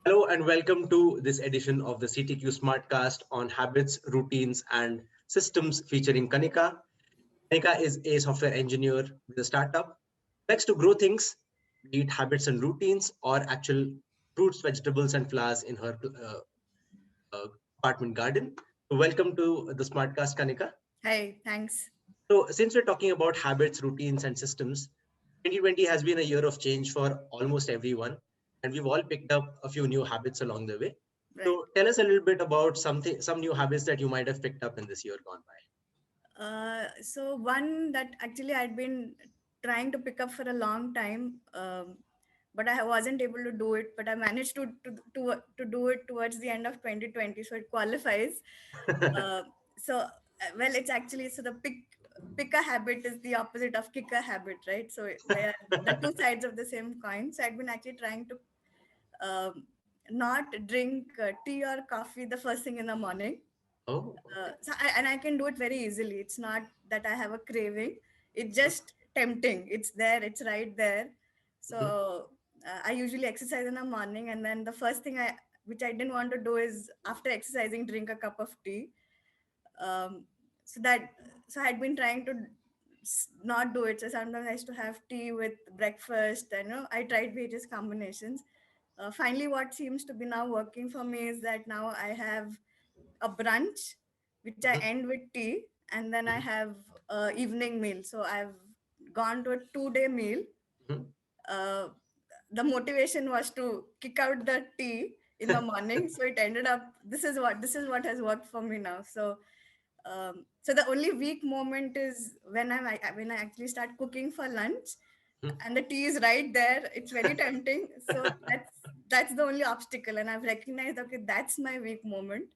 Hello and welcome to this edition of the CTQ Smartcast on habits, routines, and systems featuring Kanika. Kanika is a software engineer with a startup. Likes to grow things, be it habits and routines, or actual fruits, vegetables, and flowers in her apartment garden. So welcome to the Smartcast, Kanika. Hi, thanks. So, since we're talking about habits, routines, and systems, 2020 has been a year of change for almost everyone, and we've all picked up a few new habits along the way. Right. So, tell us a little bit about some new habits that you might have picked up in this year gone by. So one that actually I'd been trying to pick up for a long time, but I wasn't able to do it. But I managed to do it towards the end of 2020, so it qualifies. Uh, well, it's actually so the pick a habit is the opposite of kick a habit, right? So they are the two sides of the same coin. So I'd been actually trying to um, not drink tea or coffee the first thing in the morning. Oh, okay. And I can do it very easily. It's not that I have a craving. It's just tempting. It's there. It's right there. Mhm. So I usually exercise in the morning, and then the first thing which I didn't want to do is after exercising drink a cup of tea. Um, so that so I had been trying to not do it. So sometimes I used to have tea with breakfast. I tried various combinations. Finally, what seems to be now working for me is that now I have a brunch, which I Mhm. end with tea, and then I Mhm. have a evening meal. So I've gone to a 2 day meal. Mhm. Uh, the motivation was to kick out the tea in the morning. So it ended up this is what has worked for me now. So the only weak moment is when I actually start cooking for lunch, Mhm. and the tea is right there. It's very tempting. So that's the only obstacle, and I've recognized, okay, that's my weak moment.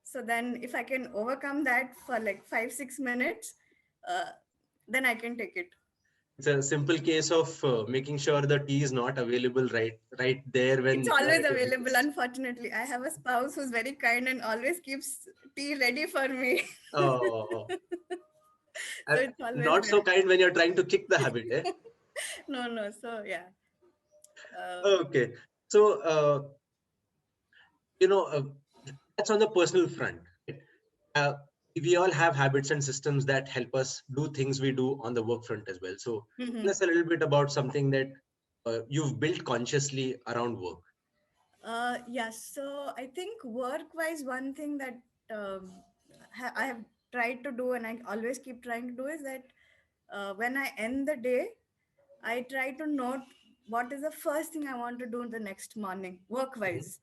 So then if I can overcome that for like 5-6 minutes, uh, then I can take it. It's a simple case of making sure the tea is not available right there It's when always it is available. requested. Unfortunately, I have a spouse who's very kind and always keeps tea ready for me. Oh, So it's always not so there. kind when you're trying to kick the habit, eh? No, no. So yeah. Uh, Okay. So, you know, that's on the personal front. Right? Uh, we all have habits and systems that help us do things we do on the work front as well. So, tell mhm. us a little bit about something that you've built consciously around work. Yeah. So I think work-wise, one thing that I have tried to do, and I always keep trying to do, is that when I end the day, I try to note what is the first thing I want to do the next morning, work Mhm. wise.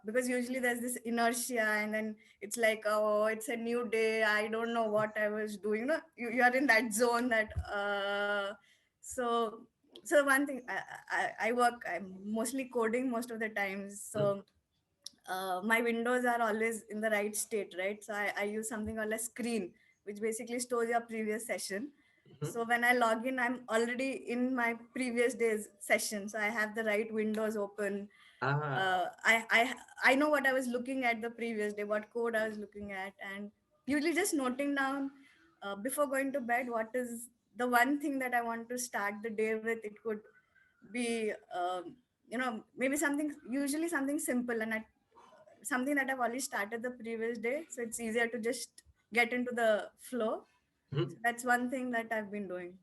Because usually there's this inertia, and then it's like, oh, it's a new day. I don't know what I was doing. You are in that zone that. So, so one thing I work. I'm mostly coding most of the times. Mhm. So my windows are always in the right state, right? So I use something called a screen, which basically stores your previous session. Mhm. So when I log in, I'm already in my previous day's session. So I have the right windows open. Ah. I know what I was looking at the previous day, what code I was looking at, and usually just noting down before going to bed what is the one thing that I want to start the day with. It could be maybe something, usually something simple, and something that I've already started the previous day, so it's easier to just get into the flow. So Mhm. that's one thing that I've been doing.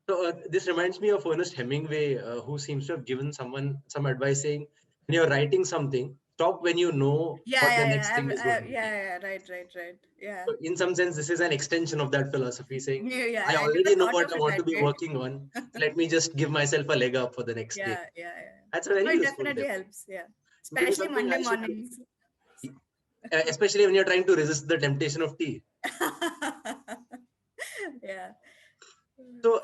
So this reminds me of Ernest Hemingway, who seems to have given someone some advice saying, when you're writing something, stop when you know Yeah, what the yeah, next yeah. thing is going to be. Yeah, yeah, right, right, right. Yeah. So in some sense, this is an extension of that philosophy saying, Yeah, yeah. I I never already know thought what of I it want to that be way. working on. So let me just give myself a leg up for the next day. Yeah, yeah, yeah. That's a very No, it useful definitely tip. helps. Yeah. Maybe Especially something Monday I should do, mornings. especially when you're trying to resist the temptation of tea. Yeah. So,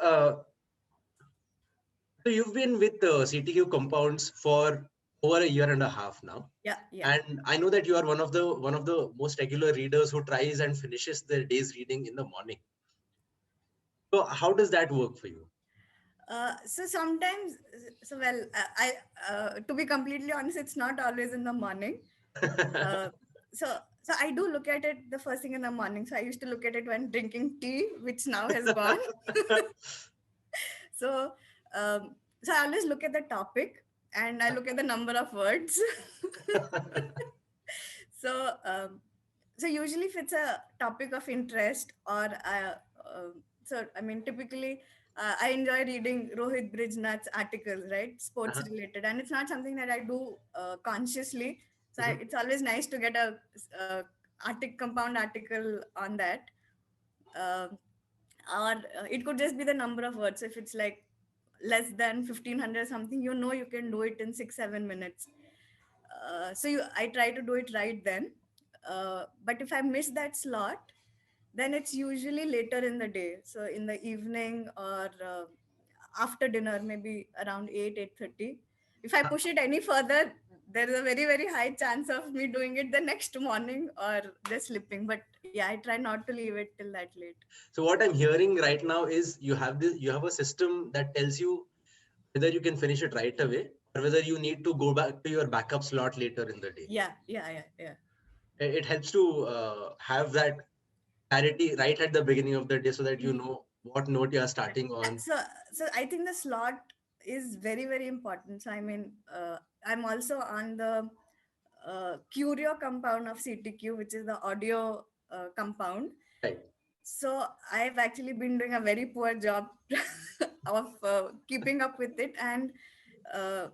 so you've been with CTQ Compounds for over a year and a half now. Yeah, yeah. And I know that you are one of the most regular readers who tries and finishes their day's reading in the morning. So how does that work for you? So sometimes, to be completely honest, it's not always in the morning. Uh, so I do look at it the first thing in the morning. So I used to look at it when drinking tea, which now has gone. So, um, so I always look at the topic, and I look at the number of words. So, so usually if it's a topic of interest or so I mean typically I enjoy reading Rohit Brijnath's articles, right? Sports Uh-huh. related, and it's not something that I do consciously. So Mhm. it's always nice to get a compound article on that. Um or it could just be the number of words. If it's like less than 1500 something, you can do it in 6 7 minutes. So I try to do it right then. But if I miss that slot, then it's usually later in the day, so in the evening or after dinner, maybe around 8 8:30. If I push it any further, there is a very very high chance of me doing it the next morning or just slipping. But yeah, I try not to leave it till that late. So what I'm hearing right now is you have a system that tells you whether you can finish it right away or whether you need to go back to your backup slot later in the day. Yeah. It helps to have that clarity right at the beginning of the day so that you Mm. know what note you are Correct. starting on. So I think the slot is very very important. So I mean, I'm also on the Curio compound of CTQ, which is the audio compound. Right. So I've actually been doing a very poor job of keeping up with it, uh,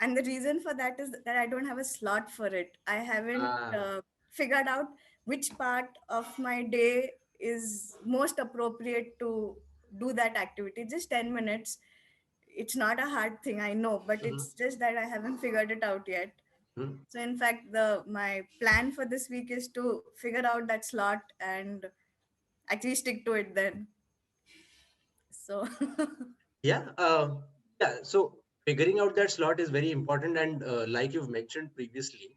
and the reason for that is that I don't have a slot for it. I haven't Ah. figured out which part of my day is most appropriate to do that activity. Just 10 minutes. It's not a hard thing, I know, but Mhm. it's just that I haven't figured it out yet. Mhm. So in fact, the my plan for this week is to figure out that slot and actually stick to it then. So Yeah. Yeah. So figuring out that slot is very important. And like you've mentioned previously,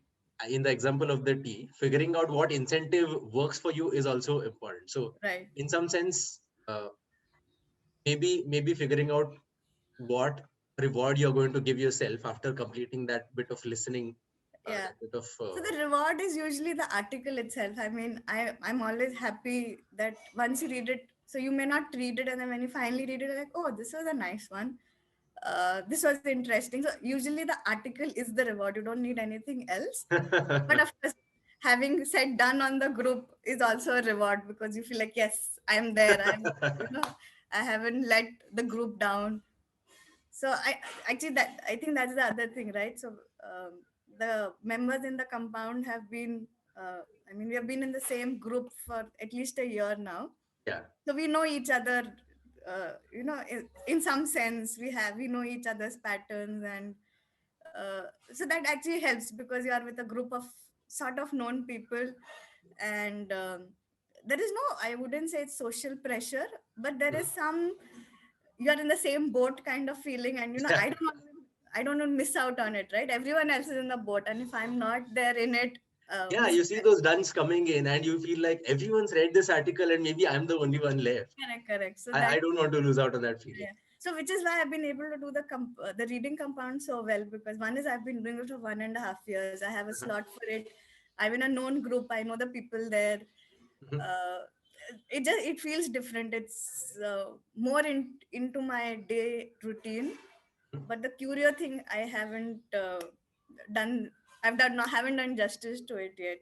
in the example of the tea, figuring out what incentive works for you is also important. So right. in some sense, maybe figuring out what reward you're going to give yourself after completing that bit of listening, Yeah. that bit of So the reward is usually the article itself. I mean, I'm always happy that once you read it, so you may not read it, and then when you finally read it, you're like, oh, this was a nice one. This was interesting. So usually the article is the reward. You don't need anything else. But of course, having said done on the group is also a reward because you feel like, yes, I am there. You know, I haven't let the group down. So I think that's the other thing, right? So the members in the compound have been, I mean, we have been in the same group for at least a year now. Yeah. So we know each other. In some sense, we know each other's patterns, and so that actually helps because you are with a group of sort of known people, and there is no, I wouldn't say it's social pressure, but there is some, you're in the same boat kind of feeling, and Yeah. I don't want to miss out on it, right? Everyone else is in the boat, and if I'm not there in it, Yeah, you see those duns coming in and you feel like everyone's read this article and maybe I'm the only one left. correct. So I that, don't want to lose out on that feeling. yeah. So which is why I've been able to do the reading compound so well, because one is I've been doing it for 1.5 years. I have a Uh-huh. slot for it. I'm in a known group. I know the people there. Mhm. Uh, it feels different. It's more into my day routine. But the curio thing, I haven't done. I've done not haven't done justice to it yet.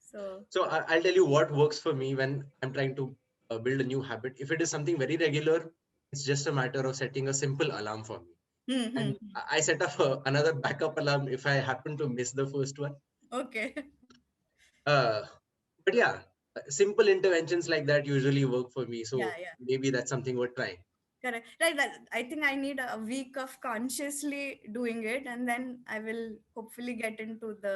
So So I'll tell you what works for me when I'm trying to build a new habit. If it is something very regular, it's just a matter of setting a simple alarm for me. And hmm. I set up another backup alarm if I happen to miss the first one. Okay. Uh, but yeah, simple interventions like that usually work for me. So Yeah. maybe that's something worth trying. Correct. Right. I think I need a week of consciously doing it, and then I will hopefully get into the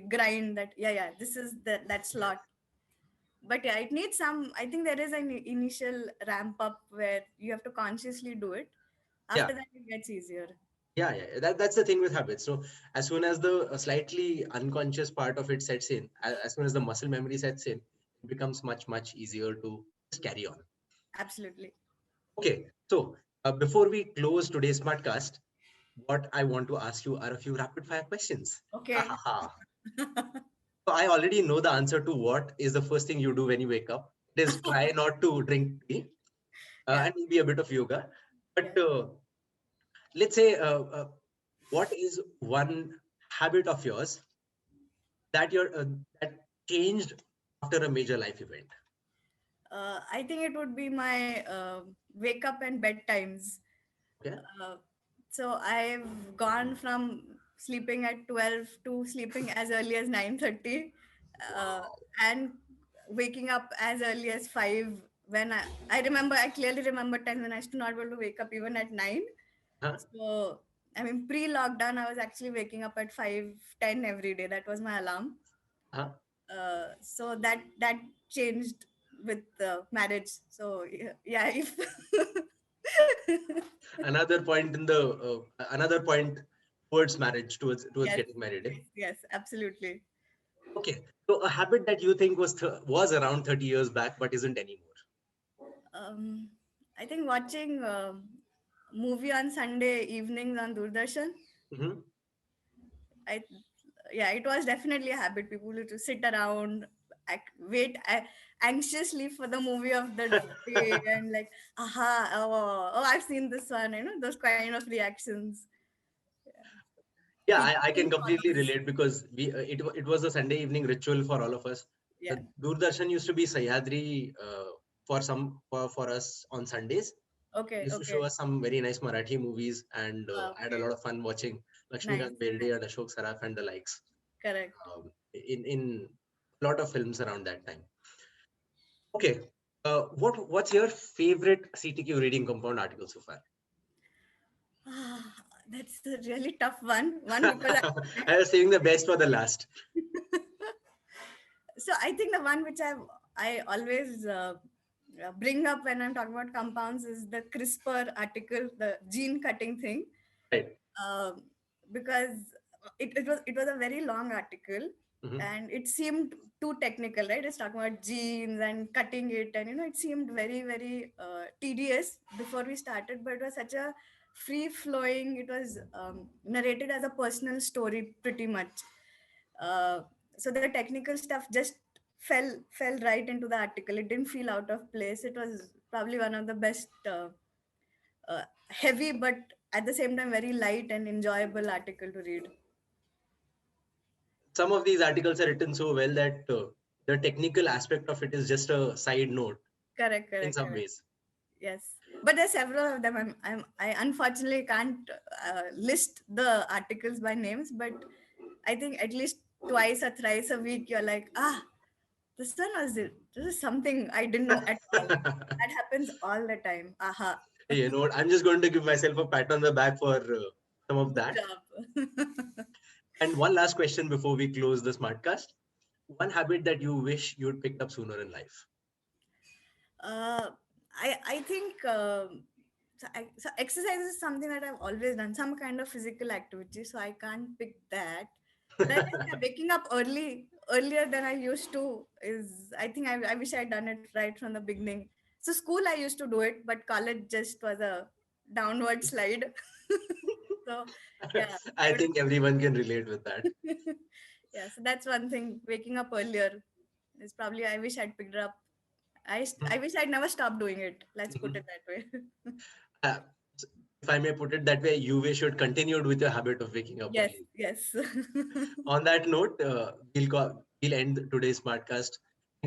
grind that, yeah, this is that slot. But yeah, it needs some, I think there is an initial ramp up where you have to consciously do it. Yeah. After that, it gets easier. Yeah. That's the thing with habits. So as soon as the slightly unconscious part of it sets in, as soon as the muscle memory sets in, it becomes much easier to just carry on. Absolutely. Okay, so before we close today's podcast, what I want to ask you are a few rapid fire questions. Ha, Okay. ha, ha. So I already know the answer to what is the first thing you do when you wake up. It is try not to drink tea Yeah. and maybe a bit of yoga. Yeah. But let's say what is one habit of yours that that changed after a major life event? I think it would be my wake up and bedtimes. Okay. Uh, so I've gone from sleeping at 12 to sleeping as early as 9:30, uh, Wow. and waking up as early as 5. When I clearly remember times when I used to not be able to wake up even at 9. Huh? So I mean, pre-lockdown, I was actually waking up at 5:10 every day. That was my alarm. Huh? So that changed with marriage. So yeah, if Another point towards marriage, towards yes, getting married. Eh? yes, absolutely. Okay. So a habit that you think was around 30 years back but isn't anymore. Um, I think watching movie on Sunday evenings on Doordarshan. Hmm. I Yeah, it was definitely a habit. People used to sit around, wait anxiously for the movie of the day, and like, aha, oh, I've seen this one. Those kind of reactions. Yeah. Yeah, People I still can completely follows. relate because it was a Sunday evening ritual for all of us. Yeah. Doordarshan used to be Sahyadri for us on Sundays. Okay. Used to show Okay. us some very nice Marathi movies, and I had a Okay. lot of fun watching Nice. Lakshmikant Berde and Ashok Saraf and the likes Correct. in a lot of films around that time. Okay, what's your favorite CTQ reading compound article so far? That's a really tough one. One because I was saving the best for the last. I think the one which I always bring up when I'm talking about compounds is the CRISPR article, the gene cutting thing, Right. um, because it was a very long article, Hmm. and it seemed too technical, right? It's talking about genes and cutting it, and it seemed very very tedious before we started, but it was such a free flowing. It was narrated as a personal story pretty much. uh, so the technical stuff just fell right into the article. It didn't feel out of place. It was probably one of the best heavy but at the same time very light and enjoyable article to read. Some of these articles are written so well that the technical aspect of it is just a side note Correct, in correct, some correct. ways. Yes, but there's several of them. I unfortunately can't list the articles by names, but I think at least twice or thrice a week you're like, this one was it. This is something I didn't know at all. That happens all the time. Aha. Hey, you know what? I'm just going to give myself a pat on the back for some of Good that. job. And one last question before we close the smartcast. One habit that you wish you'd picked up sooner in life. uh, I think so exercise is something that I've always done, some kind of physical activity. So I can't pick that. But I think waking up earlier than I used to is. I think I wish I'd done it right from the beginning. So school I used to do it, but college just was a downward slide. So yeah, I I would. think everyone can relate with that. Yeah, so that's one thing. Waking up earlier is probably. I wish I'd picked it up. I wish I'd never stopped doing it. Let's put Mhm. it that way. Uh, if I may put it that way, you wish you'd continued with your habit of waking up Yes, early. yes. On that note, we'll end today's smartcast.